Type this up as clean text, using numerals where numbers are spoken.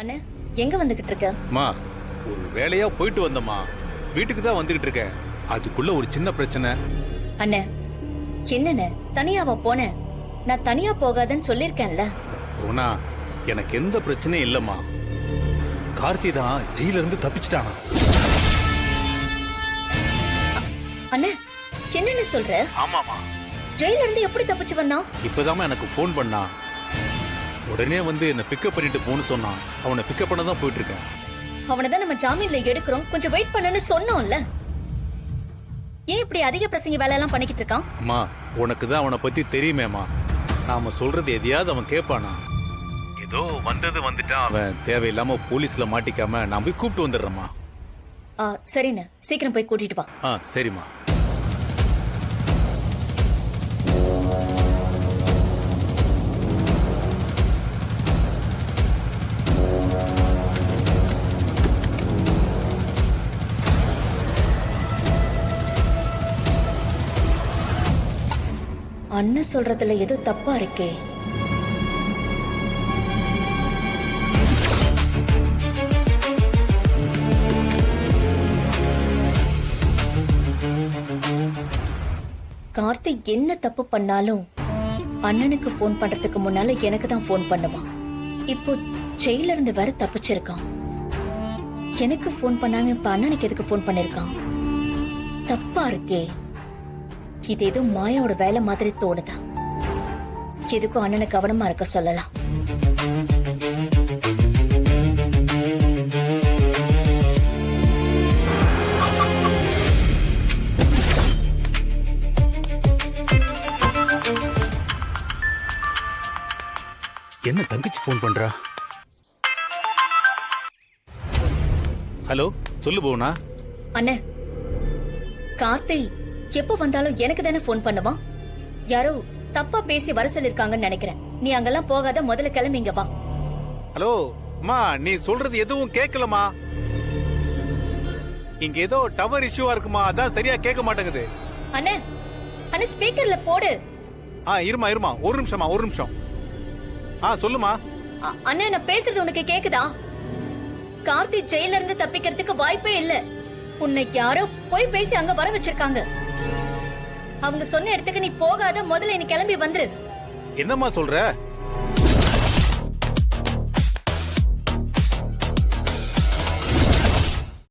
அண்ணே, எங்க வந்துகிட்டு இருக்க? அம்மா, ஒரு வேலையா போயிட்டு வந்தம்மா. வீட்டுக்கு தான் வந்துகிட்டு இருக்கேன். அதுக்குள்ள ஒரு சின்ன பிரச்சனை. அண்ணே, என்னண்ணே தனியாவா போன? நான் தனியா போகாதன்னு சொல்லிருக்கேன்ல. ரோனா, எனக்கு எந்த பிரச்சனையும் இல்லம்மா. கார்த்தி தான் ஜெயில இருந்து தப்பிச்சிட்டானா? அண்ணே, என்னன்னு சொல்ற? ஆமாமா, ஜெயில இருந்து எப்படி தப்பிச்சு வந்தான்? இப்பதாம்மா எனக்கு போன் பண்ணா. உடனே வந்து என்ன பிக்கப் பண்ணிட்டு போன்னு சொன்னான். அவனை பிக்கப் பண்ண தான் போயிட்டு இருக்கேன். அவனை தான் நம்ம ஜாமீன்ல எடுக்கிறோம், கொஞ்சம் வெயிட் பண்ணுன்னு சொன்னோம்ல. ஏன் இப்படி அதிக பிரசங்க வேலை எல்லாம் பண்ணிக்கிட்டு இருக்கான்? அம்மா, உனக்கு தான் அவனை பத்தி தெரியுமேம்மா. நாம சொல்றது எதையாவது அவன் கேட்பானா? ஏதோ வந்தது வந்துட்டான். அவன் தேவையில்லாம போலீஸ்ல மாட்டிக்காம நான் போய் கூப்பிட்டு வந்துடுறேம்மா. சரிண்ணே, சீக்கிரம் போய் கூட்டிட்டு வா. சரிம்மா. அண்ணன் சொல்றதுல ஏதோ தப்பா இருக்கே. கார்த்திக் என்ன தப்பு பண்ணாலும் அண்ணனுக்கு போன் பண்றதுக்கு முன்னால எனக்கு தான் போன் பண்ணுவான். இப்போ ஜெயில இருந்து வர தப்பிச்சிருக்கான். எனக்கு போன் பண்ணாம இப்ப அண்ணனுக்கு எதுக்கு போன் பண்ணிருக்கான்? தப்பா இருக்கே. இது ஏதோ மாயாவோட வேலை மாதிரி தோணுதா? எதுக்கும் அண்ணனை கவனமா இருக்க சொல்லலாம். என்ன தங்கச்சி போன் பண்றா? ஹலோ, சொல்லு போனா. அண்ணே, கார்த்தி எப்போ வந்தாலும் எனக்கு தானே போன் பண்ணுவான். யாரோ தப்பா பேசி வர சொல்லிருக்காங்கன்னு நினைக்கிறேன். நீ அங்கெல்லாம் போகாத, முதல்ல கிளம்பிங்க வா. ஹலோ அம்மா, நீ சொல்றது எதுவும் கேட்கலமா. இங்க ஏதோ டவர் இஷ்யூவா இருக்குமா, அதான் சரியா கேட்க மாட்டேங்குது. அண்ணே, அண்ணே ஸ்பீக்கர்ல போடு. இருமா இருமா, ஒரு நிமிஷம். சொல்லுமா. அண்ணே, நான் பேசுறது உனக்கு கேக்குதா? கார்த்தி ஜெயில இருந்து தப்பிக்கிறதுக்கு வாய்ப்பே இல்ல. உன்னை யாரோ போய் பேசி அங்க வர வச்சிருக்காங்க. அவங்க சொன்ன இடத்துக்கு நீ போகாத, முதல்ல நீ கிளம்பி வந்துரு. என்னம்மா சொல்ற?